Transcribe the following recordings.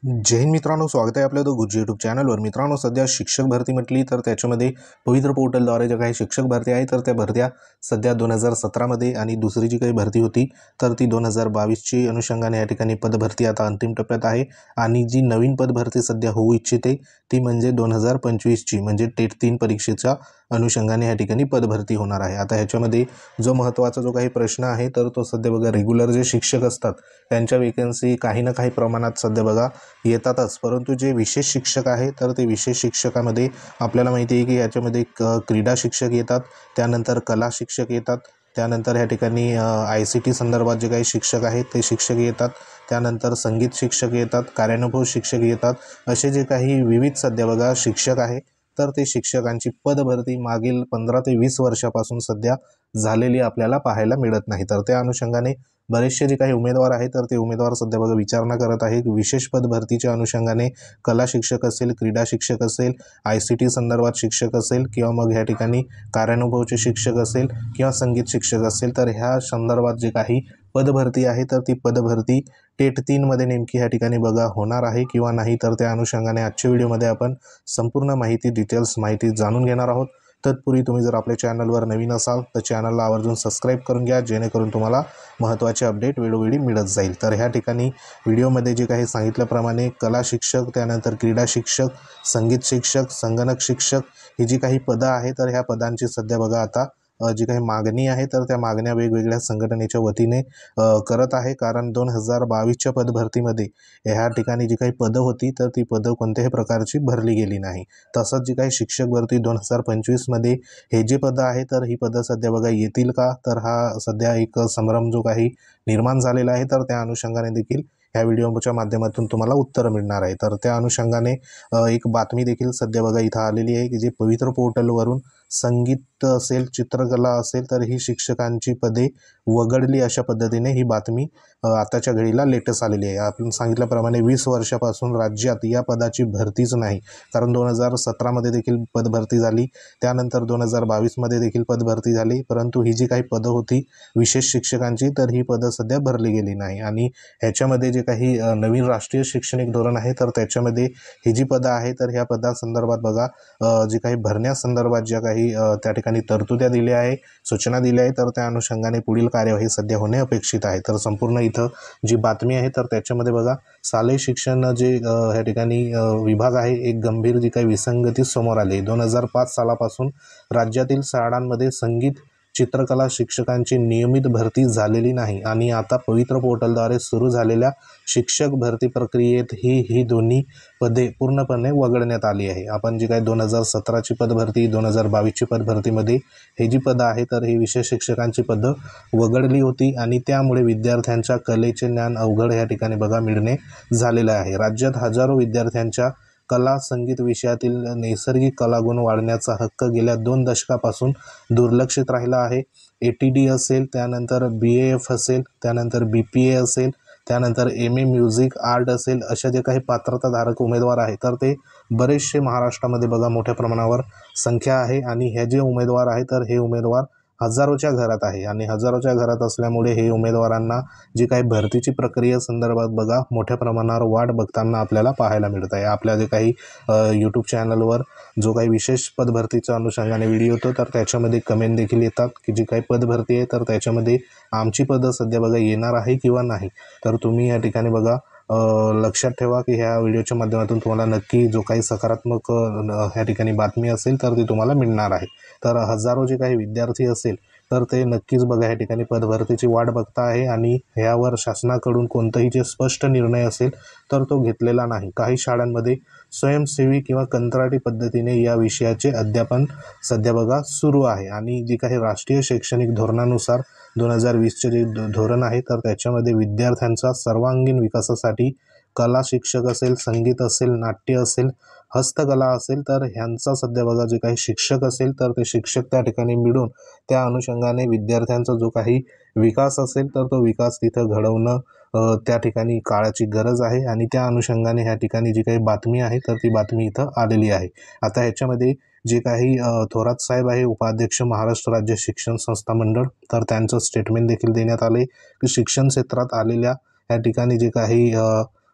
जय हिंद मित्रांनो, स्वागत आहे आपल्या गुज्जू यूट्यूब चॅनलवर। मित्रांनो, सध्या शिक्षक भरती म्हटली तर त्याच्यामध्ये पवित्र पोर्टलद्वारे ज्या काही शिक्षक भरती आहे तर त्या भरत्या सध्या 2017मध्ये आणि दुसरी जी काही भरती होती तर ती 2022ची अनुषंगाने या ठिकाणी पदभरती आता अंतिम टप्प्यात आहे। आणि जी नवीन पदभरती सध्या होऊ इच्छिते ती म्हणजे 2025ची म्हणजे टेट 3 परीक्षेच्या अनुषंगाने या ठिकाणी पदभरती होणार आहे। आता ह्याच्यामध्ये जो महत्त्वाचा जो काही प्रश्न आहे तर तो सध्या बघा, रेग्युलर जे शिक्षक असतात त्यांच्या वेकन्सी काही ना काही प्रमाणात सध्या बघा येतातच, परंतु जे विशेष शिक्षक आहे तर ते विशेष शिक्षकामध्ये आपल्याला माहिती आहे की याच्यामध्ये क्रीडा शिक्षक येतात, त्यानंतर कला शिक्षक येतात, त्यानंतर ह्या ठिकाणी ICT संदर्भात जे काही शिक्षक आहेत ते शिक्षक येतात, त्यानंतर संगीत शिक्षक येतात, कार्यानुभव शिक्षक येतात। असे जे काही विविध सध्या बघा शिक्षक आहे तर ते शिक्षकांची पदभरती मागील 15 ते 20 वर्षापासून सध्या झालेली आपल्याला पाहायला मिळत नाही। तर त्या अनुषंगाने बरेचसे जे काही उमेदवार आहेत तर ते उमेदवार सध्या बघा विचारणा करत आहे की विशेष पदभरतीच्या अनुषंगाने कला शिक्षक असेल, क्रीडा शिक्षक असेल, ICT संदर्भात शिक्षक असेल किंवा मग ह्या ठिकाणी कार्यानुभवचे शिक्षक असेल किंवा संगीत शिक्षक असेल, तर ह्या संदर्भात जे काही पदभरती आहे तर ती पदभरती टेट 3 मध्ये नेमकी ह्या ठिकाणी बघा होणार आहे किंवा नाही, तर त्या अनुषंगाने आजच्या व्हिडिओमध्ये आपण संपूर्ण माहिती माहिती जाणून घेणार आहोत। तत्पूर्वी तुम्ही जर आपल्या चॅनलवर नवीन असाल तर चॅनलला आवर्जून सबस्क्राईब करून घ्या, जेणेकरून तुम्हाला महत्त्वाचे अपडेट वेळोवेळी मिळत जाईल। तर ह्या ठिकाणी व्हिडिओमध्ये जे काही सांगितल्याप्रमाणे कला शिक्षक, त्यानंतर क्रीडा शिक्षक, संगीत शिक्षक, संगणक शिक्षक ही जी काही पदं आहे तर ह्या पदांची सध्या बघा आता जी काही मागणी आहे तर त्या मागण्या वेगवेगळ्या संघटनेच्या वतीने करत आहे। कारण 2022च्या पदभरतीमध्ये ह्या ठिकाणी जी काही पदं होती तर ती पदं कोणत्याही प्रकारची भरली गेली नाही। तसंच जी काही शिक्षक भरती 2025मध्ये हे जे पदं आहे तर ही पदं सध्या बघा येतील का, तर हा सध्या एक संभ्रम जो काही निर्माण झालेला आहे तर त्या अनुषंगाने देखील ह्या व्हिडिओच्या माध्यमातून तुम्हाला उत्तर मिळणार आहे। तर त्या अनुषंगाने एक बातमी देखील सध्या बघा इथं आलेली आहे की जे पवित्र पोर्टलवरून संगीत असेल, चित्रकला असेल तर ही शिक्षकांची पदे वगळली, अशा पद्धतीने ही बातमी आताच्या घडीला लेटेस्ट आलेली आहे। आपण सांगितल्याप्रमाणे 20 वर्षापासून राज्यात या पदाची भरतीच नाही, कारण 2017मध्ये देखील पदभरती झाली, त्यानंतर 2022मध्ये देखील पदभरती झाली, परंतु ही जी काही पदं होती विशेष शिक्षकांची तर ही पदं सध्या भरली गेली नाही। आणि ह्याच्यामध्ये जे काही नवीन राष्ट्रीय शैक्षणिक धोरण आहे तर त्याच्यामध्ये ही जी पदं आहे तर ह्या पदासंदर्भात बघा जे काही भरण्यासंदर्भात ज्या काही त्या ठिकाणी तरतुद्या दिल्या आहे, सूचना दिल्या आहे, तर त्या अनुषंगाने पुढील कार्यवाही सध्या होणे अपेक्षित आहे। तर संपूर्ण इथं जी बातमी आहे तर त्याच्यामध्ये बघा शालेय शिक्षण जे ह्या ठिकाणी विभाग आहे, एक गंभीर जी काही विसंगती समोर आली। 2005 सालापासून राज्यातील शाळांमध्ये संगीत, चित्रकला शिक्षकांची नियमित भरती झालेली नाही आणि आता पवित्र पोर्टलद्वारे सुरू झालेल्या शिक्षक भरती प्रक्रियेत ही दोन्ही पदे पूर्णपणे वगळण्यात आली आहे। आपण जी काही 2017ची पदभरती, 2022ची पदभरतीमध्ये हे जी पदं आहे तर ही विशेष शिक्षकांची पदं वगळली होती आणि त्यामुळे विद्यार्थ्यांच्या कलेचे ज्ञान अवघड या ठिकाणी बघा मिळणे झालेलं आहे। राज्यात हजारो विद्यार्थ्यांच्या कला, संगीत विषयातील नैसर्गिक कलागुण वाढण्याचा हक्क गेल्या 2 दशकापासून दुर्लक्षित राहिला आहे। ATD असेल, त्यानंतर BAF असेल, त्यानंतर BPA असेल, त्यानंतर MA म्युझिक आर्ट असेल, अशा जे काही पात्रताधारक उमेदवार आहेत तर ते बरेचसे महाराष्ट्रामध्ये बघा मोठ्या प्रमाणावर संख्या आहे। आणि हे जे उमेदवार आहे तर हे उमेदवार हजारोच्या घरात आहे आणि हजारोच्या घरात असल्यामुळे हे उमेदवारांना जी काही भरतीची प्रक्रिया संदर्भात बघा मोठ्या प्रमाणावर वाट बघताना आपल्याला पाहायला मिळत आहे। आपल्या जे काही यूट्यूब चॅनलवर जो काही विशेष पदभरतीच्या अनुषंगाने व्हिडिओ होतो तर त्याच्यामध्ये कमेंट देखील येतात की जी काही पदभरती आहे तर त्याच्यामध्ये आमची पदं सध्या बघा येणार आहे किंवा नाही। तर तुम्ही या ठिकाणी बघा लक्षात ठेवा की ह्या व्हिडिओच्या माध्यमातून तुम्हाला नक्की जो काही सकारात्मक ह्या ठिकाणी बातमी असेल तर ती तुम्हाला मिळणार आहे। तर हजारो जे काही विद्यार्थी असेल तर ते नक्कीच बघा या ठिकाणी पदभरतीची वाट बघता आहे आणि ह्यावर शासनाकडून कोणताही जे स्पष्ट निर्णय असेल तर तो घेतलेला नाही। काही शाळांमध्ये स्वयंसेवी किंवा कंत्राटी पद्धतीने या विषयाचे अध्यापन सध्या बघा सुरू आहे आणि जी काही राष्ट्रीय शैक्षणिक धोरणानुसार 2020चे जे धोरण आहे तर त्याच्यामध्ये विद्यार्थ्यांचा सर्वांगीण विकासासाठी कला शिक्षक असेल, संगीत असेल, नाट्य असेल, हस्तकला असेल तर ह्यांचा सध्या बघा जे काही शिक्षक असेल तर ते शिक्षक त्या ठिकाणी मिळून त्या अनुषंगाने विद्यार्थ्यांचा जो काही विकास असेल तर तो विकास तिथं घडवणं त्या ठिकाणी काळाची गरज आहे आणि त्या अनुषंगाने ह्या ठिकाणी जी काही बातमी आहे तर ती बातमी इथं आलेली आहे। आता ह्याच्यामध्ये जे काही थोरात साहेब आहे, उपाध्यक्ष महाराष्ट्र राज्य शिक्षण संस्था मंडळ, तर त्यांचं स्टेटमेंट देखील देण्यात आले की शिक्षण क्षेत्रात आलेल्या या ठिकाणी जे काही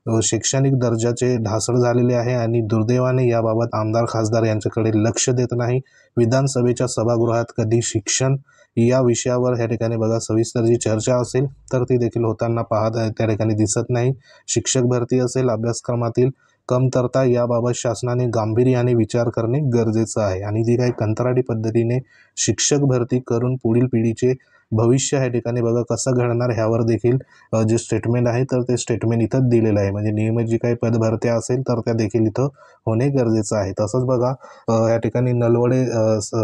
शैक्षणिक दर्जाचे ढासळ झालेले आहे आणि दुर्दैवाने याबाबत आमदार खासदार यांच्याकडे लक्ष देत नाही। विधानसभेच्या सभागृहात कधी शिक्षण या विषयावर या ठिकाणी बघा सविस्तर जी चर्चा असेल तर ती देखील होताना पाहत त्या ठिकाणी दिसत नाही। शिक्षक भरती असेल, अभ्यासक्रमातील कमतरता याबाबत शासनाने गांभीर्याने विचार करणे गरजेचं आहे आणि जी काही कंत्राटी पद्धतीने शिक्षक भरती करून पुढील पिढीचे भविष्य या ठिकाणी बघा कसं घडणार ह्यावर देखील जे स्टेटमेंट आहे तर ते स्टेटमेंट इथं दिलेलं आहे। म्हणजे नियमित जी काही पदभरत्या असेल तर त्या देखील इथं होणे गरजेचं आहे। तसंच बघा या ठिकाणी नलवडे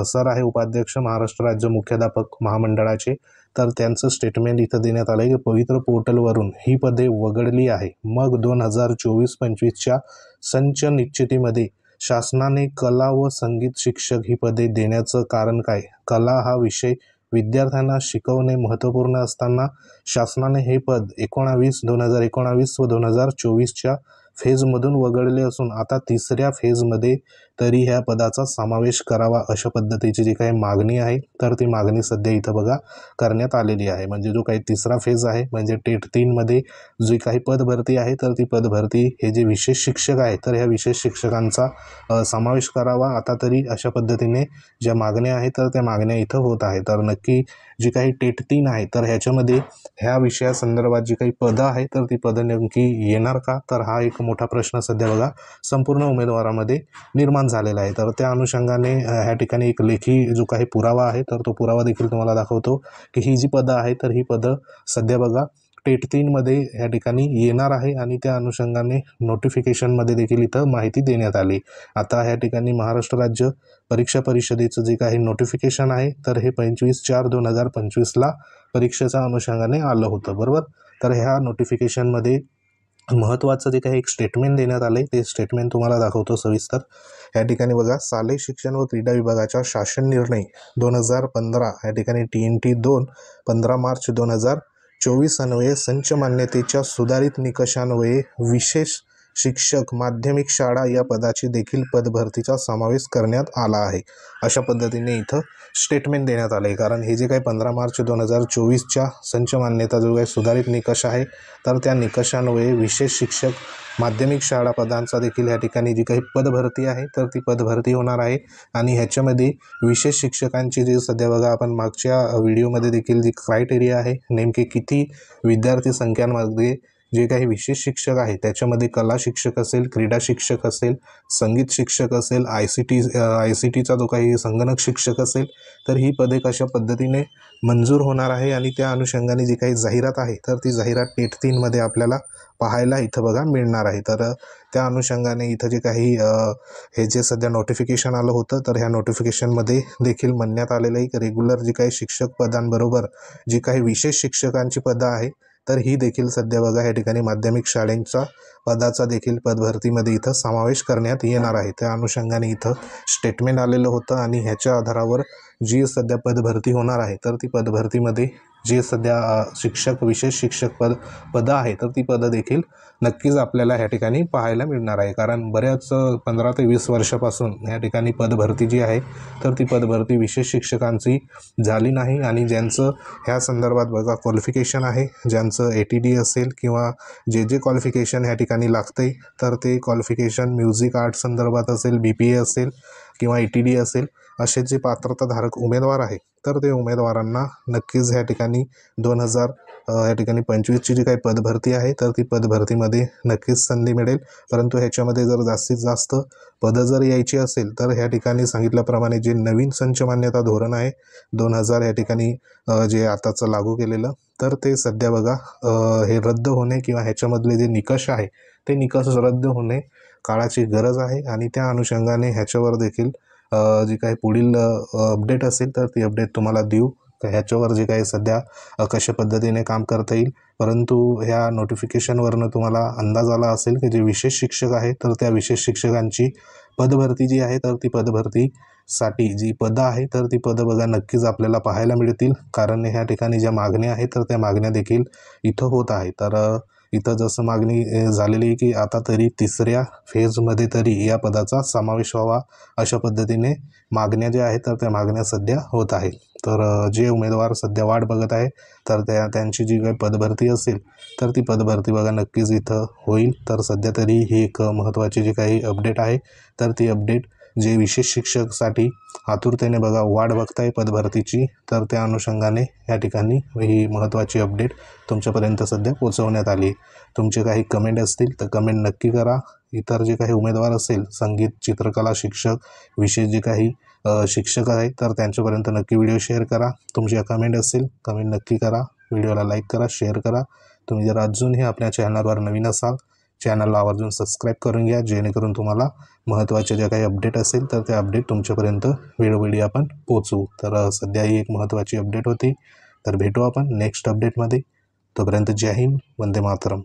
सर आहे उपाध्यक्ष महाराष्ट्र राज्य मुख्याध्यापक महामंडळाचे, तर त्यांचं स्टेटमेंट इथं देण्यात आलं आहे की पवित्र पोर्टलवरून ही पदे वगळली आहे। मग 2024-25च्या संच निश्चितीमध्ये शासनाने कला व संगीत शिक्षक ही पदे देण्याचं कारण काय? कला हा विषय विद्यार्थ्यांना शिकवणे महत्त्वपूर्ण असताना शासनाने हे पद 2019 व 2024च्या फेजमधून वगळले असून आता तिसऱ्या फेजमध्ये तरी ह्या पदाचा समावेश करावा अशा पद्धतीची जी काही मागणी आहे तर ती मागणी सध्या इथं बघा करण्यात आलेली आहे। म्हणजे जो काही तिसरा फेज आहे म्हणजे टेट 3 मध्ये जी काही पदभरती आहे तर ती पदभरती हे जे विशेष शिक्षक आहे तर ह्या विशेष शिक्षकांचा समावेश करावा आता तरी अशा पद्धतीने ज्या मागण्या आहेत तर त्या मागण्या इथं होत आहे। तर नक्की जी काही टेट 3 आहे तर ह्याच्यामध्ये ह्या विषयासंदर्भात जी काही पदं आहे तर ती पदं नेमकी येणार का? तर हा एक मोठा प्रश्न सध्या बघा संपूर्ण उमेदवारामध्ये निर्माण झालेला आहे। तर त्या अनुषंगाने ह्या ठिकाणी एक लेखी जो काही पुरावा आहे तर तो पुरावा देखील तुम्हाला दाखवतो की ही जी पदं आहे तर ही पदं सध्या बघा टेट 3 मध्ये या ठिकाणी येणार आहे आणि त्या अनुषंगाने नोटिफिकेशनमध्ये देखील इथं माहिती देण्यात आली। आता ह्या ठिकाणी महाराष्ट्र राज्य परीक्षा परिषदेचं जे काही नोटिफिकेशन आहे तर हे 25/4/2025ला परीक्षेच्या अनुषंगाने आलं होतं, बरोबर। तर ह्या नोटिफिकेशनमध्ये महत्त्वाचं जे काही एक स्टेटमेंट देण्यात आले ते स्टेटमेंट तुम्हाला दाखवतो सविस्तर। या ठिकाणी बघा शालेय शिक्षण व क्रीडा विभागाच्या शासन निर्णय 2015 या ठिकाणी TNT 2 15 मार्च 2024 अन्वये संच मान्यतेच्या सुधारित निकषान्वये विशेष शिक्षक माध्यमिक शाळा या पदाची देखील पदभरतीचा समावेश करण्यात आला आहे अशा पद्धतीने इथं स्टेटमेंट देण्यात आले। कारण हे जे काही 15 मार्च 2024च्या संच मान्यता जो काही सुधारित निकष आहे तर त्या निकषान्वये विशेष शिक्षक माध्यमिक शाळा पदांचा देखील या ठिकाणी जी काही पदभरती आहे तर ती पदभरती होणार आहे आणि ह्याच्यामध्ये विशेष शिक्षकांची जी सध्या बघा आपण मागच्या व्हिडिओमध्ये देखील जी क्रायटेरिया आहे नेमके किती विद्यार्थी संख्यांमध्ये जे काही विशेष शिक्षक आहे त्याच्यामध्ये कला शिक्षक असेल, क्रीडा शिक्षक असेल, संगीत शिक्षक असेल, ICTचा जो काही संगणक शिक्षक असेल तर ही पदे कशा पद्धतीने मंजूर होणार आहे आणि त्या अनुषंगाने जी काही जाहिरात आहे तर ती जाहिरात टेट 3 मध्ये आपल्याला पाहायला इथं बघा मिळणार आहे। तर त्या अनुषंगाने इथं जे काही हे जे सध्या नोटिफिकेशन आलं होतं तर ह्या नोटिफिकेशनमध्ये देखील म्हणण्यात आलेलं आहे की रेग्युलर जी काही शिक्षक पदांबरोबर जी काही विशेष शिक्षकांची पदं आहे तर ही देखील सध्या बघा या ठिकाणी माध्यमिक शाळांचा पदाचा देखील पदभरतीमध्ये इथं समावेश करण्यात येणार आहे। त्या अनुषंगाने इथं स्टेटमेंट आलेलं होतं आणि ह्याच्या आधारावर जी सध्या पदभरती होणार आहे तर ती पदभरतीमध्ये जे सध्या शिक्षक विशेष शिक्षक पदं आहे तर ती पदं देखील नक्कीच आपल्याला ह्या ठिकाणी पाहायला मिळणार आहे। कारण बऱ्याच 15 ते 20 वर्षापासून ह्या ठिकाणी पदभरती जी आहे तर ती पदभरती विशेष शिक्षकांची झाली नाही आणि ज्यांचं ह्या संदर्भात बघा क्वालिफिकेशन आहे, ज्यांचं ATD असेल किंवा जे क्वालिफिकेशन ह्या ठिकाणी लागते तर ते क्वालिफिकेशन म्युझिक आर्ट संदर्भात असेल, BPA असेल किंवा ATD असेल असे जे पात्रताधारक उमेदवार आहे तर ते उमेदवारांना नक्कीच ह्या ठिकाणी 2025ची जी काही पदभरती आहे तर ती पदभरतीमध्ये नक्कीच संधी मिळेल। परंतु ह्याच्यामध्ये जर जास्तीत जास्त पदं जर यायची असेल तर ह्या ठिकाणी सांगितल्याप्रमाणे जे नवीन संच मान्यता धोरण आहे 2000 या ठिकाणी जे आताचं लागू केलेलं तर ते सध्या बघा हे रद्द होणे किंवा ह्याच्यामधले जे निकष आहे ते निकष रद्द होणे काळाची गरज आहे आणि त्या अनुषंगाने ह्याच्यावर देखील जी काही पुढील अपडेट असेल तर ती अपडेट तुम्हाला देऊ ह्याच्यावर जे काही सध्या कशा पद्धतीने काम करता येईल। परंतु ह्या नोटिफिकेशनवरनं तुम्हाला अंदाज आला असेल की जे विशेष शिक्षक आहे तर त्या विशेष शिक्षकांची पदभरती जी आहे तर ती पदभरतीसाठी जी पदं आहे तर ती पदं बघा नक्कीच आपल्याला पाहायला मिळतील। कारण ह्या ठिकाणी ज्या मागण्या आहेत तर त्या मागण्या देखील इथं होत आहे। तर इथं जसं मागणी झालेली आहे की आता तरी तिसऱ्या फेजमध्ये तरी या पदाचा समावेश व्हावा अशा पद्धतीने मागण्या ज्या आहेत तर त्या मागण्या सध्या होत आहे। तर जे उमेदवार सध्या वाट बघत आहे तर त्यांची जी काही पदभरती असेल तर ती पदभरती बघा नक्कीच इथं होईल. तर सध्या तरी ही एक महत्त्वाची जी काही अपडेट आहे तर ती अपडेट जे विशेष शिक्षकसाठी आतुरतेने बघा वाट बघताय पदभरतीची, तर त्या अनुषंगाने या ठिकाणी ही महत्त्वाची अपडेट तुमच्यापर्यंत सध्या पोहोचवण्यात आली. तुमचे काही कमेंट असतील तर कमेंट नक्की करा. इतर जे काही उमेदवार असेल संगीत चित्रकला शिक्षक विशेष जे काही शिक्षक आहेत तर त्यांच्यापर्यंत नक्की व्हिडिओ शेअर करा. तुमच्या कमेंट असेल कमेंट नक्की करा. व्हिडिओला लाईक करा, शेअर करा. तुम्ही जर अजूनही आपल्या चॅनलवर नवीन असाल चॅनलला आवर्जून सबस्क्राईब करून घ्या, जेणेकरून तुम्हाला महत्त्वाच्या ज्या काही अपडेट असेल तर त्या अपडेट तुमच्यापर्यंत वेळोवेळी आपण पोहोचवू. तर सध्या ही एक महत्त्वाची अपडेट होती. तर भेटू आपण नेक्स्ट अपडेटमध्ये. तोपर्यंत जय हिंद, वंदे मातरम.